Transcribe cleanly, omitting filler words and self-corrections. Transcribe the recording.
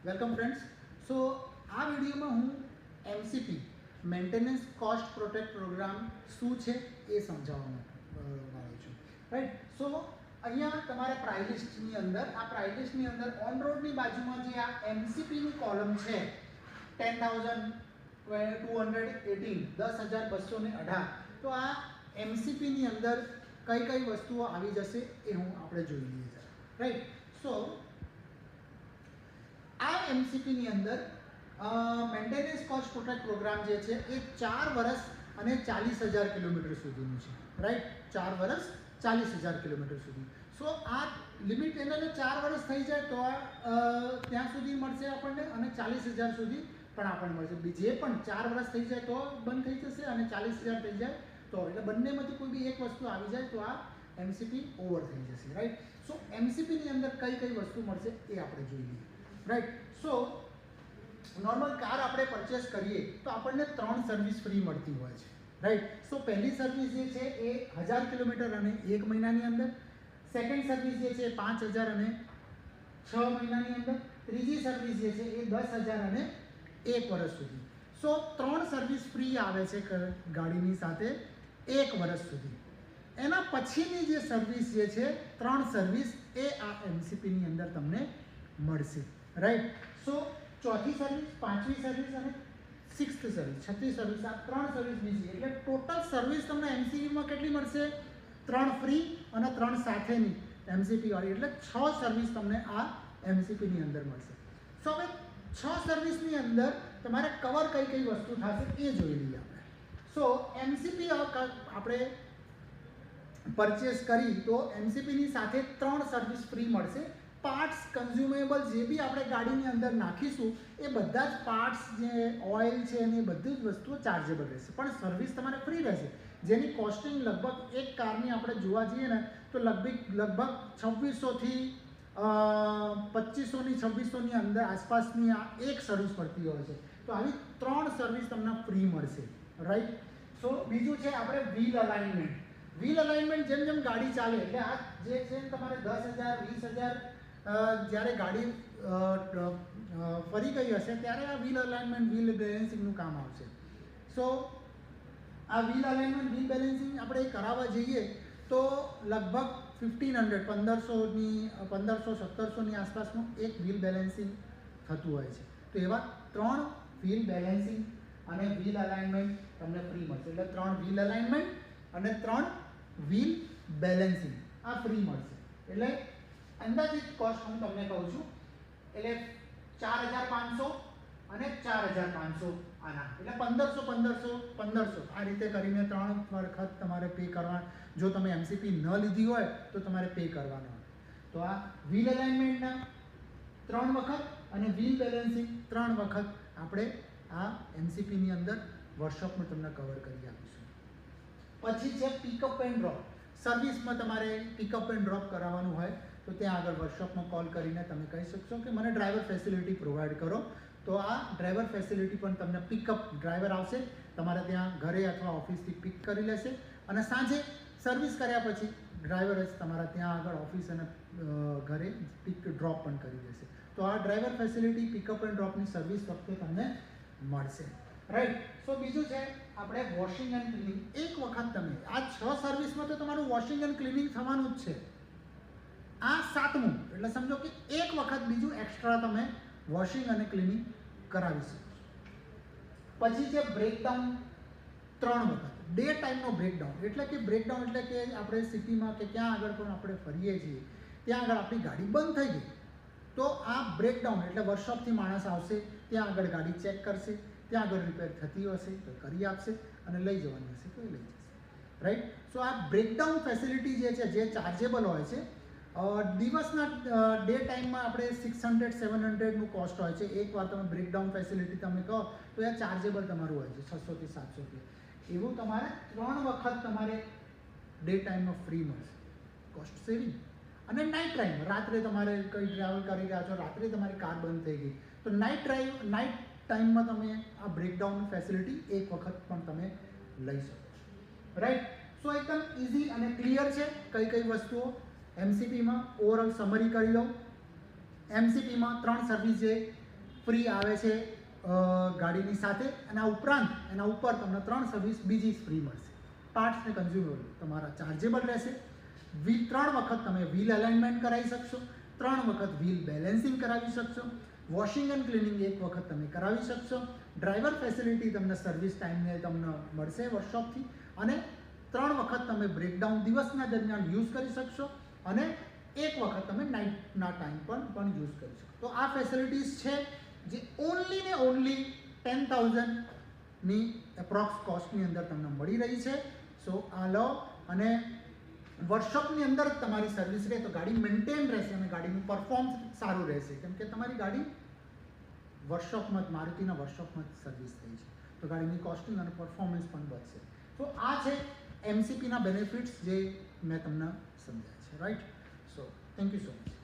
Welcome friends. સો આ વિડીયોમાં હું MCP maintenance cost protect program શું છે એ સમજાવવાનું વાળો છું. રાઈટ. સો અહીંયા તમારા પ્રાઇસ લિસ્ટની અંદર પ્રાઇસ લિસ્ટની અંદર ઓન રોડની બાજુમાં જે આ એમસીપીની કોલમ છે 10,218 10,218, તો આ એમસીપીની અંદર કઈ કઈ વસ્તુઓ આવી જશે એ આપણે જોઈ લઈએ. રાઈટ. સો આ એમસીપીની અંદર મેન્ટેનન્સ કોસ્ટ પ્રોટેક્ટ પ્રોગ્રામ જે છે એ 4 વર્ષ અને 40,000 કિલોમીટર સુધીનું છે. રાઈટ. 4 વર્ષ 40,000 કિલોમીટર સુધી. સો આ લિમિટ એને 4 વર્ષ થઈ જાય તો ત્યાં સુધી મળશે આપણને, અને 40,000 સુધી પણ આપણને મળશે. જે પણ 4 વર્ષ થઈ જાય તો બંધ થઈ જશે, અને 40,000 થઈ જાય તો, એટલે બંનેમાંથી કોઈ બી એક વસ્તુ આવી જાય તો આ એમસીપી ઓવર થઈ જશે. રાઈટ. સો એમસીપીની અંદર કઈ કઈ વસ્તુ મળશે એ આપણે જોઈ લઈએ. રાઈટ. સો નોર્મલ કાર આપણે પરચેસ કરીએ તો આપણને 3 સર્વિસ ફ્રી મળતી હોય છે. રાઈટ. સો પહેલી સર્વિસ જે છે એ 1000 કિલોમીટર અને 1 મહિનાની અંદર. સેકન્ડ સર્વિસ જે છે 5,000 અને 6 મહિનાની અંદર. ત્રીજી સર્વિસ જે છે એ 10,000 અને 1 વર્ષ સુધી. સો 3 સર્વિસ ફ્રી આવે છે ગાડીની સાથે 1 વર્ષ સુધી. એના પછીની જે સર્વિસ જે છે 3 સર્વિસ એ આ એમસીપીની અંદર તમને મળશે. રાઈટ. સો ચોથી સર્વિસ, પાંચમી સર્વિસ અને સિક્સ્થ સર્વિસ, છઠ્ઠી સર્વિસ, આ 3 સર્વિસ બીજી, એટલે ટોટલ સર્વિસ તમને એમસીપીમાં કેટલી મળશે? 3 ફ્રી અને 3 સાથેની એમસીપી વાળી, એટલે 6 સર્વિસ તમને આ એમસીપીની અંદર મળશે. સો હવે 6 સર્વિસની અંદર તમારે કવર કઈ કઈ વસ્તુ થશે એ જોઈ લઈએ આપણે. સો એમસીપી આપણે પરચેસ કરી તો એમસીપીની સાથે 3 સર્વિસ ફ્રી મળશે. પાર્ટ્સ, કન્ઝ્યુમેબલ જે બી આપણે ગાડીની અંદર નાખીશું એ બધા જ પાર્ટ્સ, જે ઓઇલ છે ને એ બધી જ વસ્તુઓ ચાર્જેબલ રહેશે, પણ સર્વિસ તમારે ફ્રી રહેશે, જેની કોસ્ટિંગ લગભગ એક કારની આપણે જોવા જઈએ ને તો લગભગ 2600થી 2500ની 2600ની અંદર આસપાસની આ એક સર્વિસ પડતી હોય છે. તો આવી 3 સર્વિસ તમને ફ્રી મળશે. રાઈટ. સો બીજું છે આપણે વ્હીલ અલાઇનમેન્ટ. વ્હીલ અલાઇનમેન્ટ જેમ જેમ ગાડી ચાલે એટલે આ જે છે તમારે 10,000 20,000 જ્યારે ગાડી ફરી ગઈ હશે ત્યારે આ વ્હીલ અલાઇનમેન્ટ, વ્હીલ બેલેન્સિંગનું કામ આવશે. સો આ વ્હીલ અલાઇનમેન્ટ, વ્હીલ બેલેન્સિંગ આપણે કરાવવા જઈએ તો લગભગ 1,500-1,700ની આસપાસનું એક વ્હીલ બેલેન્સિંગ થતું હોય છે. તો એવા 3 વ્હીલ બેલેન્સિંગ અને વ્હીલ અલાઇનમેન્ટ તમને ફ્રી મળશે. એટલે 3 વ્હીલ અલાઇનમેન્ટ અને 3 વ્હીલ બેલેન્સિંગ આ ફ્રી મળશે. એટલે અંદાજિત કોસ્ટ હું તમને કહું છું, એટલે 4,500 અને 4,500 આના, એટલે 1,500 આ રીતે કરીને 3 વખત તમારે પે કરવા. જો તમે એમસીપી ન લીધી હોય તો તમારે પે કરવાનો હોય. તો આ વ્હીલ અલાઇનમેન્ટના 3 વખત અને વ્હીલ બેલેન્સિંગ 3 વખત આપણે આ એમસીપીની અંદર વર્કશોપમાં તમને કવર કરી આપીશું. પછી છે પિકઅપ એન્ડ ડ્રોપ. સર્વિસમાં તમારે પિકઅપ એન્ડ ડ્રોપ કરાવવાનું હોય તો ત્યાં આગળ વર્કશોપમાં કોલ કરીને તમે કહી શકશો કે મને ડ્રાઈવર ફેસિલિટી પ્રોવાઈડ કરો. તો આ ડ્રાઈવર ફેસિલિટી પણ તમને પિકઅપ ડ્રાઈવર આવશે, તમારે ત્યાં ઘરે અથવા ઓફિસથી પિક કરી લેશે, અને સાંજે સર્વિસ કર્યા પછી ડ્રાઈવર જ તમારા ત્યાં આગળ ઓફિસ અને ઘરે પિક ડ્રોપ પણ કરી દેશે. તો આ ડ્રાઈવર ફેસિલિટી, પિકઅપ એન્ડ ડ્રોપની સર્વિસ વખતે તમને મળશે. રાઈટ. સો બીજું છે આપણે વોશિંગ એન્ડ ક્લિનિંગ. એક વખત તમે આ 6 સર્વિસમાં તો તમારું વોશિંગ એન્ડ ક્લિનિંગ થવાનું જ છે. આ 7મું, એટલે સમજો કે એક વખત બીજું એક્સ્ટ્રા તમે વોશિંગ અને ક્લિનિંગ કરાવી શકો. પછી છે બ્રેકડાઉન 3 વખત. ડે ટાઈમનો બ્રેકડાઉન, એટલે કે બ્રેકડાઉન એટલે કે આપણે સિટીમાં કે ક્યાં આગળ પણ આપણે ફરીએ છીએ ત્યાં આગળ આપણી ગાડી બંધ થઈ ગઈ તો આ બ્રેકડાઉન એટલે વર્કશોપથી માણસ આવશે, ત્યાં આગળ ગાડી ચેક કરશે, ત્યાં આગળ રિપેર થતી હશે તો કરી આપશે, અને લઈ જવાની હશે તો લઈ જશે. રાઈટ. સો આ બ્રેકડાઉન ફેસિલિટી જે છે જે ચાર્જેબલ હોય છે. દિવસના ડે ટાઈમમાં આપણે 600-700નું કોસ્ટ હોય છે. એકવાર તમે બ્રેકડાઉન ફેસિલિટી તમે કહો તો એ ચાર્જેબલ તમારું હોય છે 600 થી 700. એવું તમારે 3 વખત તમારે ડે ટાઈમમાં ફ્રી મળશે, કોસ્ટ સેવિંગ. અને નાઇટ ટાઈમ, રાત્રે તમારે કંઈ ટ્રાવેલ કરી રહ્યા છો, રાત્રે તમારી કાર બંધ થઈ ગઈ તો નાઇટ ટાઈમમાં તમે આ બ્રેકડાઉન ફેસિલિટી એક વખત પણ તમે લઈ શકો. રાઈટ. સો એકદમ ઇઝી અને ક્લિયર છે કઈ કઈ વસ્તુઓ. એમસીપીમાં ઓવરઓલ સમરી કરી દઉં. એમસીપીમાં 3 સર્વિસ છે ફ્રી આવે છે ગાડીની સાથે, અને આ ઉપરાંત એના ઉપર તમને 3 સર્વિસ બીજી ફ્રી મળશે. પાર્ટ્સ ને કન્ઝ્યુમેબલ તમારા ચાર્જેબલ રહેશે. 3 વખત તમે વ્હીલ અલાઇનમેન્ટ કરાવી શકશો, 3 વખત વ્હીલ બેલેન્સિંગ કરાવી શકશો, વોશિંગ એન્ડ ક્લિનિંગ 1 વખત તમે કરાવી શકશો, ડ્રાઈવર ફેસિલિટી તમને સર્વિસ ટાઈમને તમને મળશે વર્કશોપથી, અને 3 વખત તમે બ્રેકડાઉન દિવસના દરમિયાન યુઝ કરી શકશો, અને 1 વખત તમે નાઇટના ટાઈમ પર પણ યુઝ કરી શકો. તો આ ફેસિલિટીઝ છે જે ઓનલી ને ઓનલી 10,000ની એપ્રોક્સ કોસ્ટની અંદર તમને મળી રહી છે. સો આ લો, અને વર્કશોપની અંદર જ તમારી સર્વિસ રહે તો ગાડી મેન્ટેન રહેશે અને ગાડીનું પરફોર્મન્સ સારું રહેશે, કેમ કે તમારી ગાડી વર્કશોપમાં જ, મારુતિના વર્કશોપમાં જ સર્વિસ થઈ છે, તો ગાડીની કોસ્ટિંગ અને પરફોર્મન્સ પણ વધશે. તો આ છે એમસીપીના બેનિફિટ્સ જે મેં તમને સમજાય છે, right. So thank you so much.